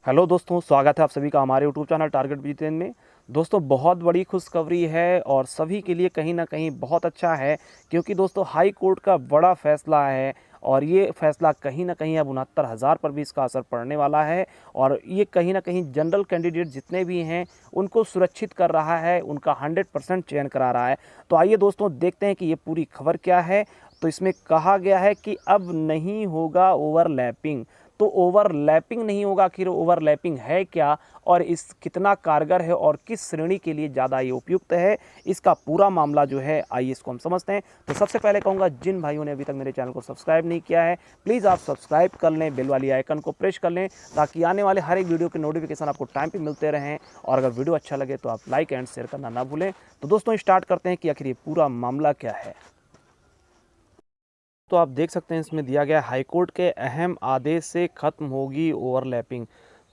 Hello दोस्तों, स्वागत है आप सभी का हमारे यूट्यूब चैनल टारगेट बिजनेस में। दोस्तों, बहुत बड़ी खुशखबरी है और सभी के लिए कहीं ना कहीं बहुत अच्छा है, क्योंकि दोस्तों हाई कोर्ट का बड़ा फैसला है और ये फैसला कहीं ना कहीं अब 69,000 पर भी इसका असर पड़ने वाला है। और ये कहीं ना कहीं जनरल कैंडिडेट जितने भी हैं उनको सुरक्षित कर रहा है, उनका 100% चयन करा रहा है। तो आइए दोस्तों देखते हैं कि ये पूरी खबर क्या है। तो इसमें कहा गया है कि अब नहीं होगा ओवरलैपिंग। तो ओवरलैपिंग नहीं होगा, आखिर ओवरलैपिंग है क्या और इस कितना कारगर है और किस श्रेणी के लिए ज़्यादा ये उपयुक्त है, इसका पूरा मामला जो है आइए इसको हम समझते हैं। तो सबसे पहले कहूँगा, जिन भाइयों ने अभी तक मेरे चैनल को सब्सक्राइब नहीं किया है, प्लीज़ आप सब्सक्राइब कर लें, बेल वाली आइकन को प्रेस कर लें, ताकि आने वाले हर एक वीडियो के नोटिफिकेशन आपको टाइम पे मिलते रहें। और अगर वीडियो अच्छा लगे तो आप लाइक एंड शेयर करना ना भूलें। तो दोस्तों स्टार्ट करते हैं कि आखिर ये पूरा मामला क्या है। तो आप देख सकते हैं इसमें दिया गया हाईकोर्ट के अहम आदेश से खत्म होगी ओवरलैपिंग।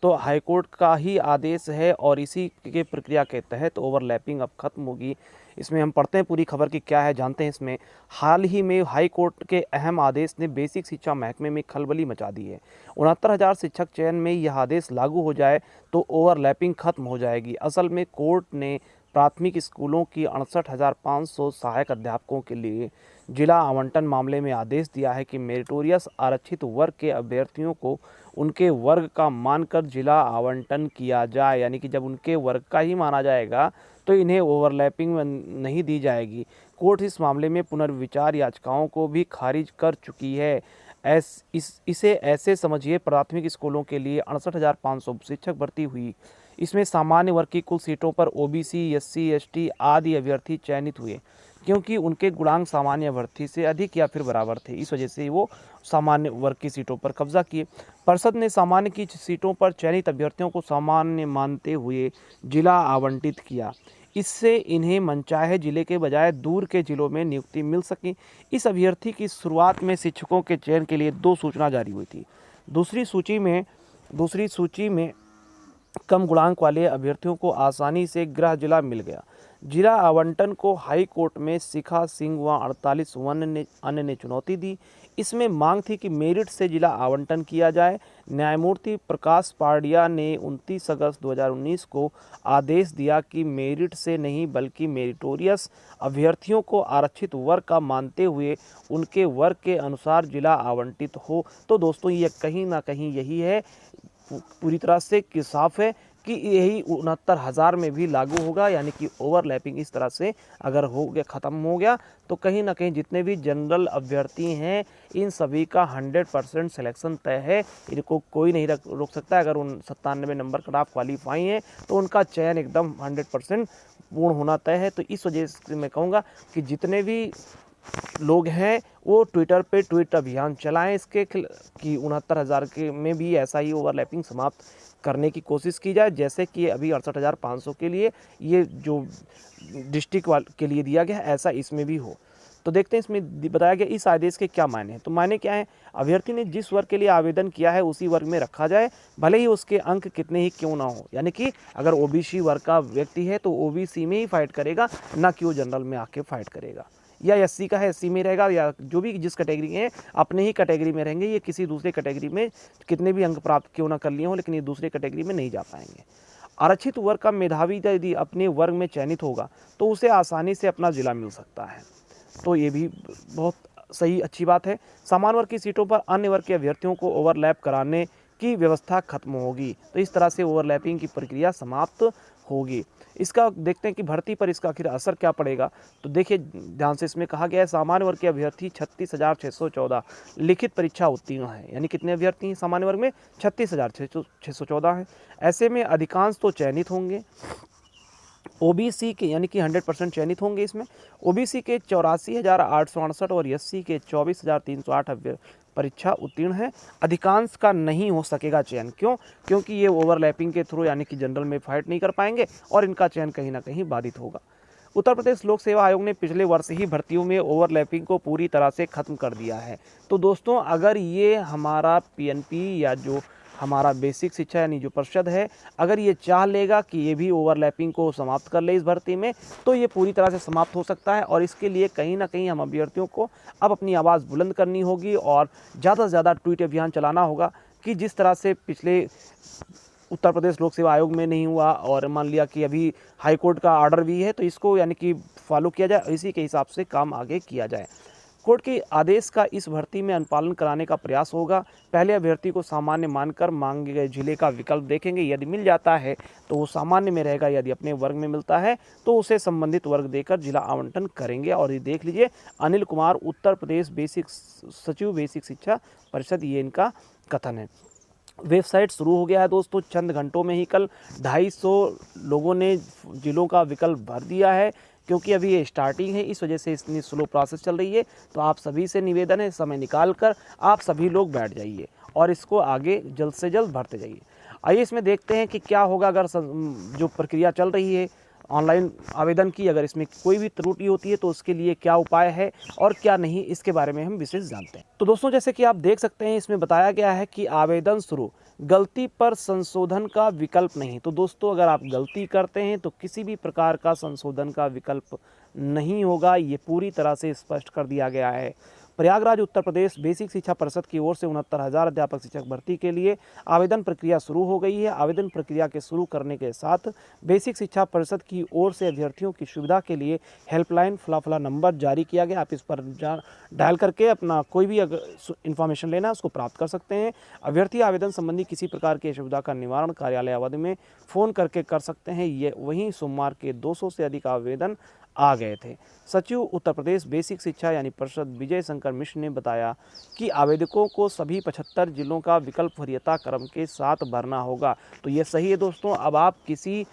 तो हाईकोर्ट का ही आदेश है और इसी के प्रक्रिया के तहत ओवरलैपिंग अब खत्म होगी। इसमें हम पढ़ते हैं पूरी खबर की क्या है, जानते हैं इसमें। हाल ही में हाई कोर्ट के अहम आदेश ने बेसिक शिक्षा महकमे में खलबली मचा दी है। 69,000 शिक्षक चयन में यह आदेश लागू हो जाए तो ओवरलैपिंग खत्म हो जाएगी। असल में कोर्ट ने प्राथमिक स्कूलों की 68,500 सहायक अध्यापकों के लिए जिला आवंटन मामले में आदेश दिया है कि मेरिटोरियस आरक्षित वर्ग के अभ्यर्थियों को उनके वर्ग का मानकर जिला आवंटन किया जाए। यानी कि जब उनके वर्ग का ही माना जाएगा तो इन्हें ओवरलैपिंग में नहीं दी जाएगी। कोर्ट इस मामले में पुनर्विचार याचिकाओं को भी खारिज कर चुकी है। इसे ऐसे समझिए, प्राथमिक स्कूलों के लिए 68,500 शिक्षक भर्ती हुई। इसमें सामान्य वर्ग की कुल सीटों पर ओबीसी, एससी, एसटी आदि अभ्यर्थी चयनित हुए, क्योंकि उनके गुणांक सामान्य भर्ती से अधिक या फिर बराबर थे। इस वजह से वो सामान्य वर्ग की सीटों पर कब्जा किए। परिषद ने सामान्य की सीटों पर चयनित अभ्यर्थियों को सामान्य मानते हुए जिला आवंटित किया। इससे इन्हें मनचाहे जिले के बजाय दूर के जिलों में नियुक्ति मिल सकी। इस अभ्यर्थी की शुरुआत में शिक्षकों के चयन के लिए 2 सूचना जारी हुई थी। दूसरी सूची में कम गुणांक वाले अभ्यर्थियों को आसानी से गृह जिला मिल गया। जिला आवंटन को हाई कोर्ट में शिखा सिंह व 48 अन्य ने चुनौती दी। इसमें मांग थी कि मेरिट से जिला आवंटन किया जाए। न्यायमूर्ति प्रकाश पारडिया ने 29 अगस्त 2019 को आदेश दिया कि मेरिट से नहीं बल्कि मेरिटोरियस अभ्यर्थियों को आरक्षित वर्ग का मानते हुए उनके वर्ग के अनुसार जिला आवंटित हो। तो दोस्तों ये कहीं ना कहीं यही है, पूरी तरह से कि साफ है कि यही 69,000 में भी लागू होगा। यानी कि ओवरलैपिंग इस तरह से अगर हो गया, ख़त्म हो गया, तो कहीं ना कहीं जितने भी जनरल अभ्यर्थी हैं इन सभी का 100% सिलेक्शन तय है। इनको कोई नहीं रोक सकता। अगर उन 97 नंबर कट ऑफ क्वालिफाई हैं तो उनका चयन एकदम 100% पूर्ण होना तय है। तो इस वजह से मैं कहूँगा कि जितने भी लोग हैं वो ट्विटर पे ट्वीट अभियान चलाएं इसके कि 69,000 के में भी ऐसा ही ओवरलैपिंग समाप्त करने की कोशिश की जाए, जैसे कि अभी 68,500 के लिए ये जो डिस्ट्रिक्ट वाल के लिए दिया गया है, ऐसा इसमें भी हो। तो देखते हैं इसमें बताया गया इस आदेश के क्या मायने हैं। तो मायने क्या है, अभ्यर्थी ने जिस वर्ग के लिए आवेदन किया है उसी वर्ग में रखा जाए, भले ही उसके अंक कितने ही क्यों ना हो। यानी कि अगर ओबीसी वर्ग का व्यक्ति है तो ओबीसी में ही फाइट करेगा, ना कि वो जनरल में आके फाइट करेगा। या एससी का है एससी में रहेगा, या जो भी जिस कैटेगरी है अपने ही कैटेगरी में रहेंगे। ये किसी दूसरे कैटेगरी में कितने भी अंक प्राप्त क्यों ना कर लिए हों, लेकिन ये दूसरे कैटेगरी में नहीं जा पाएंगे। आरक्षित वर्ग का मेधावी यदि अपने वर्ग में चयनित होगा तो उसे आसानी से अपना जिला मिल सकता है। तो ये भी बहुत सही अच्छी बात है। सामान्य वर्ग की सीटों पर अन्य वर्ग के अभ्यर्थियों को ओवरलैप कराने की व्यवस्था खत्म होगी। तो इस तरह से ओवरलैपिंग की प्रक्रिया समाप्त होगी। इसका देखते हैं कि भर्ती पर इसका आखिर असर क्या पड़ेगा। तो देखिए ध्यान से, इसमें कहा गया है सामान्य वर्ग के अभ्यर्थी 36,614 लिखित परीक्षा उत्तीर्ण है। यानी कितने अभ्यर्थी हैं सामान्य वर्ग में? 36,614 हैं। ऐसे में अधिकांश तो चयनित होंगे। ओबीसी के यानी कि 100% चयनित होंगे इसमें। ओबीसी के 84,868 और एससी के 24,308 परीक्षा उत्तीर्ण है। अधिकांश का नहीं हो सकेगा चयन। क्यों? क्योंकि ये ओवरलैपिंग के थ्रू यानी कि जनरल में फाइट नहीं कर पाएंगे और इनका चयन कहीं ना कहीं बाधित होगा। उत्तर प्रदेश लोक सेवा आयोग ने पिछले वर्ष ही भर्तियों में ओवरलैपिंग को पूरी तरह से खत्म कर दिया है। तो दोस्तों अगर ये हमारा पीएनपी या जो हमारा बेसिक शिक्षा यानी जो परिषद है, अगर ये चाह लेगा कि ये भी ओवरलैपिंग को समाप्त कर ले इस भर्ती में, तो ये पूरी तरह से समाप्त हो सकता है। और इसके लिए कहीं ना कहीं हम अभ्यर्थियों को अब अपनी आवाज़ बुलंद करनी होगी और ज़्यादा से ज़्यादा ट्वीट अभियान चलाना होगा कि जिस तरह से पिछले उत्तर प्रदेश लोक सेवा आयोग में नहीं हुआ और मान लिया कि अभी हाई कोर्ट का ऑर्डर भी है, तो इसको यानी कि फॉलो किया जाए, इसी के हिसाब से काम आगे किया जाए। कोर्ट के आदेश का इस भर्ती में अनुपालन कराने का प्रयास होगा। पहले अभ्यर्थी को सामान्य मानकर मांगे गए जिले का विकल्प देखेंगे, यदि मिल जाता है तो वो सामान्य में रहेगा, यदि अपने वर्ग में मिलता है तो उसे संबंधित वर्ग देकर जिला आवंटन करेंगे। और ये देख लीजिए, अनिल कुमार, उत्तर प्रदेश बेसिक सचिव बेसिक शिक्षा परिषद, ये इनका कथन है। वेबसाइट शुरू हो गया है दोस्तों, चंद घंटों में ही कल 250 लोगों ने जिलों का विकल्प भर दिया है। क्योंकि अभी ये स्टार्टिंग है, इस वजह से इतनी स्लो प्रोसेस चल रही है। तो आप सभी से निवेदन है, समय निकाल कर आप सभी लोग बैठ जाइए और इसको आगे जल्द से जल्द भरते जाइए। आइए इसमें देखते हैं कि क्या होगा अगर जो प्रक्रिया चल रही है ऑनलाइन आवेदन की, अगर इसमें कोई भी त्रुटि होती है तो उसके लिए क्या उपाय है और क्या नहीं, इसके बारे में हम विशेष जानते हैं। तो दोस्तों, जैसे कि आप देख सकते हैं, इसमें बताया गया है कि आवेदन शुरू, गलती पर संशोधन का विकल्प नहीं। तो दोस्तों, अगर आप गलती करते हैं तो किसी भी प्रकार का संशोधन का विकल्प नहीं होगा, ये पूरी तरह से स्पष्ट कर दिया गया है। प्रयागराज उत्तर प्रदेश बेसिक शिक्षा परिषद की ओर से 69,000 अध्यापक शिक्षक भर्ती के लिए आवेदन प्रक्रिया शुरू हो गई है। आवेदन प्रक्रिया के शुरू करने के साथ बेसिक शिक्षा परिषद की ओर से अभ्यर्थियों की सुविधा के लिए हेल्पलाइन फला नंबर जारी किया गया। आप इस पर डायल करके अपना कोई भी अगर इन्फॉर्मेशन लेना है उसको प्राप्त कर सकते हैं। अभ्यर्थी आवेदन संबंधी किसी प्रकार की असुविधा का निवारण कार्यालय अवधि में फ़ोन करके कर सकते हैं। ये वहीं सोमवार के 200 से अधिक आवेदन आ गए थे। सचिव उत्तर प्रदेश बेसिक शिक्षा यानी परिषद विजय शंकर मिश्र ने बताया कि आवेदकों को सभी 75 जिलों का विकल्प वरीयता क्रम के साथ भरना होगा। तो ये सही है दोस्तों, अब आप किसी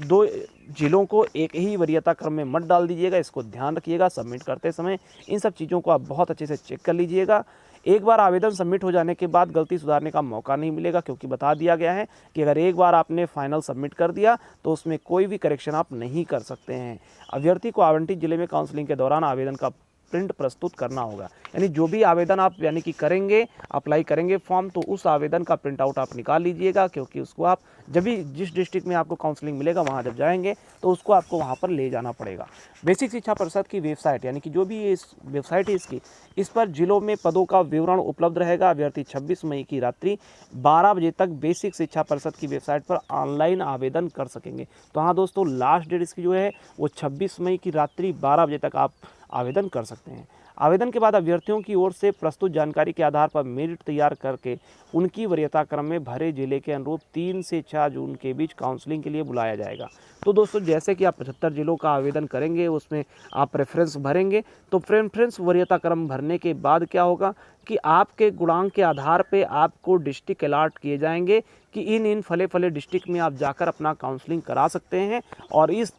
2 जिलों को एक ही वरीयता क्रम में मत डाल दीजिएगा, इसको ध्यान रखिएगा। सबमिट करते समय इन सब चीज़ों को आप बहुत अच्छे से चेक कर लीजिएगा। एक बार आवेदन सबमिट हो जाने के बाद गलती सुधारने का मौका नहीं मिलेगा, क्योंकि बता दिया गया है कि अगर एक बार आपने फाइनल सबमिट कर दिया तो उसमें कोई भी करेक्शन आप नहीं कर सकते हैं। अभ्यर्थी को आवंटित जिले में काउंसलिंग के दौरान आवेदन का प्रिंट प्रस्तुत करना होगा। यानी जो भी आवेदन आप यानी कि करेंगे, अप्लाई करेंगे फॉर्म, तो उस आवेदन का प्रिंट आउट आप निकाल लीजिएगा, क्योंकि उसको आप जब भी जिस डिस्ट्रिक्ट में आपको काउंसलिंग मिलेगा वहाँ जब जाएंगे तो उसको आपको वहाँ पर ले जाना पड़ेगा। बेसिक शिक्षा परिषद की वेबसाइट यानी कि जो भी इस वेबसाइट है इसकी, इस पर जिलों में पदों का विवरण उपलब्ध रहेगा। अभ्यर्थी 26 मई की रात्रि 12 बजे तक बेसिक शिक्षा परिषद की वेबसाइट पर ऑनलाइन आवेदन कर सकेंगे। तो हाँ दोस्तों, लास्ट डेट इसकी जो है वो 26 मई की रात्रि 12 बजे तक आप आवेदन कर सकते हैं। आवेदन के बाद अभ्यर्थियों की ओर से प्रस्तुत जानकारी के आधार पर मेरिट तैयार करके उनकी वरीयता क्रम में भरे जिले के अनुरूप 3 से 6 जून के बीच काउंसलिंग के लिए बुलाया जाएगा। तो दोस्तों, जैसे कि आप 75 जिलों का आवेदन करेंगे, उसमें आप प्रेफरेंस भरेंगे, तो प्रेफरेंस वरीयता क्रम भरने के बाद क्या होगा कि आपके गुणांक के आधार पे आपको डिस्ट्रिक्ट अलॉट किए जाएंगे कि इन फले डिस्ट्रिक्ट में आप जाकर अपना काउंसलिंग करा सकते हैं। और इस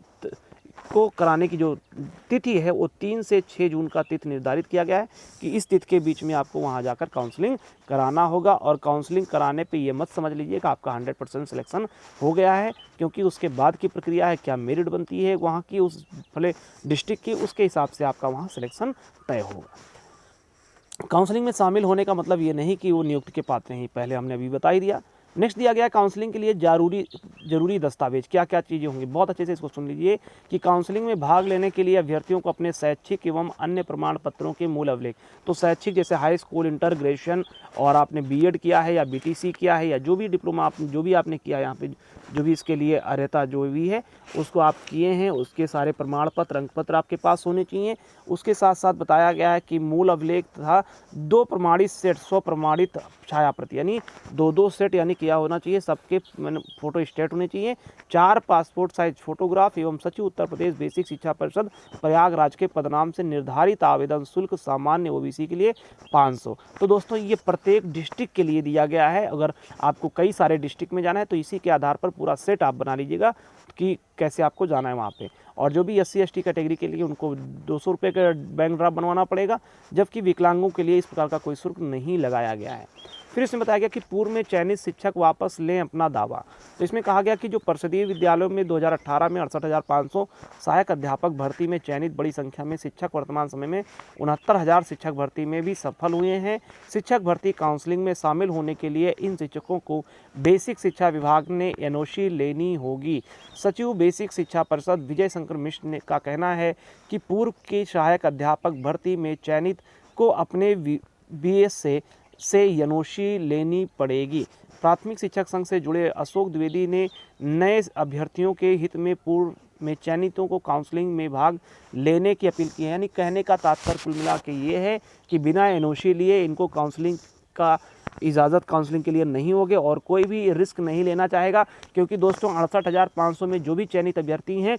को कराने की जो तिथि है वो 3 से 6 जून का तिथि निर्धारित किया गया है कि इस तिथि के बीच में आपको वहां जाकर काउंसलिंग कराना होगा। और काउंसलिंग कराने पे ये मत समझ लीजिए कि आपका 100% सिलेक्शन हो गया है, क्योंकि उसके बाद की प्रक्रिया है, क्या मेरिट बनती है वहाँ की उस फले डिस्ट्रिक्ट की, उसके हिसाब से आपका वहाँ सिलेक्शन तय होगा। काउंसलिंग में शामिल होने का मतलब ये नहीं कि वो नियुक्ति के पात्र हैं, पहले हमने अभी बता ही दिया। नेक्स्ट दिया गया है काउंसलिंग के लिए जरूरी दस्तावेज, क्या क्या चीज़ें होंगी, बहुत अच्छे से इसको सुन लीजिए कि काउंसलिंग में भाग लेने के लिए अभ्यर्थियों को अपने शैक्षिक एवं अन्य प्रमाण पत्रों के मूल अभिलेख, तो शैक्षिक जैसे हाई स्कूल, इंटर, ग्रेजुएशन और आपने बीएड किया है या बीटीसी किया है या जो भी डिप्लोमा जो भी आपने किया, यहाँ पे जो भी इसके लिए अर्हता जो भी है उसको आप किए हैं, उसके सारे प्रमाण पत्र, अंक पत्र आपके पास होने चाहिए। उसके साथ साथ बताया गया है कि मूल अभिलेख तथा 2 प्रमाणित सेट, 100 प्रमाणित छाया प्रति, यानी 2-2 सेट यानी क्या होना चाहिए, सबके फोटो स्टेट होने चाहिए। 4 पासपोर्ट साइज फोटोग्राफ एवं सचिव उत्तर प्रदेश बेसिक शिक्षा परिषद प्रयागराज के पदनाम से निर्धारित आवेदन शुल्क सामान्य ओबीसी के लिए 500। तो दोस्तों, ये प्रत्येक डिस्ट्रिक्ट के लिए दिया गया है। अगर आपको कई सारे डिस्ट्रिक्ट में जाना है तो इसी के आधार पर पूरा सेट आप बना लीजिएगा कि कैसे आपको जाना है वहाँ पे। और जो भी SC ST कैटेगरी के लिए उनको 200 रुपये का बैंक ड्राफ्ट बनवाना पड़ेगा, जबकि विकलांगों के लिए इस प्रकार का कोई शुल्क नहीं लगाया गया है। फिर इसमें बताया गया कि पूर्व में चयनित शिक्षक वापस लें अपना दावा। तो इसमें कहा गया कि जो परिषदीय विद्यालयों में 2018 में 68,500 सहायक अध्यापक भर्ती में चयनित बड़ी संख्या में शिक्षक वर्तमान समय में 69,000 शिक्षक भर्ती में भी सफल हुए हैं। शिक्षक भर्ती काउंसलिंग में शामिल होने के लिए इन शिक्षकों को बेसिक शिक्षा विभाग ने NOC लेनी होगी। सचिव बेसिक शिक्षा परिषद विजय शंकर मिश्र का कहना है कि पूर्व के सहायक अध्यापक भर्ती में चयनित को अपने BS से NOC लेनी पड़ेगी। प्राथमिक शिक्षक संघ से जुड़े अशोक द्विवेदी ने नए अभ्यर्थियों के हित में पूर्व में चयनितों को काउंसलिंग में भाग लेने की अपील की है। यानी कहने का तात्पर्य कुल मिला के ये है कि बिना एनओसी लिए इनको काउंसलिंग का इजाज़त काउंसलिंग के लिए नहीं होगी और कोई भी रिस्क नहीं लेना चाहेगा, क्योंकि दोस्तों 68,500 में जो भी चयनित अभ्यर्थी हैं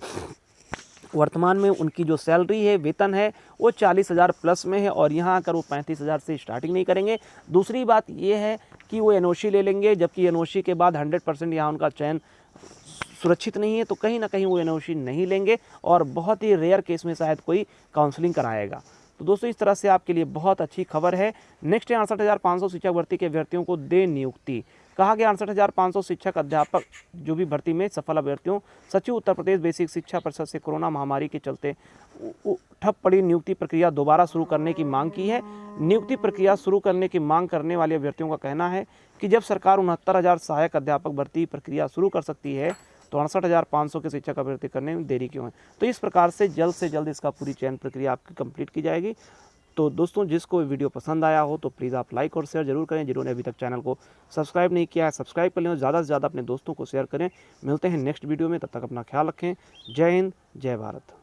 वर्तमान में उनकी जो सैलरी है, वेतन है, वो 40,000 प्लस में है और यहाँ आकर वो 35,000 से स्टार्टिंग नहीं करेंगे। दूसरी बात ये है कि वो एनओसी ले लेंगे, जबकि एनओसी के बाद 100% यहाँ उनका चयन सुरक्षित नहीं है, तो कहीं ना कहीं वो एनओसी नहीं लेंगे और बहुत ही रेयर केस में शायद कोई काउंसलिंग कराएगा। तो दोस्तों इस तरह से आपके लिए बहुत अच्छी खबर है। नेक्स्ट है 68,500 शिक्षक भर्ती के अभ्यर्थियों को दे नियुक्ति। कहा गया 68,500 शिक्षक अध्यापक जो भी भर्ती में सफल अभ्यर्थियों सचिव उत्तर प्रदेश बेसिक शिक्षा परिषद से कोरोना महामारी के चलते ठप पड़ी नियुक्ति प्रक्रिया दोबारा शुरू करने की मांग की है। नियुक्ति प्रक्रिया शुरू करने की मांग करने वाले अभ्यर्थियों का कहना है कि जब सरकार 69,000 सहायक अध्यापक भर्ती प्रक्रिया शुरू कर सकती है तो 68,500 के शिक्षक अभ्यर्थी करने में देरी क्यों है। तो इस प्रकार से जल्द इसका पूरी चयन प्रक्रिया आपकी कंप्लीट की जाएगी। तो दोस्तों जिसको वीडियो पसंद आया हो तो प्लीज़ आप लाइक और शेयर जरूर करें। जिन्होंने अभी तक चैनल को सब्सक्राइब नहीं किया है सब्सक्राइब कर लें और ज़्यादा से ज़्यादा अपने दोस्तों को शेयर करें। मिलते हैं नेक्स्ट वीडियो में, तब तक अपना ख्याल रखें। जय हिंद, जय भारत।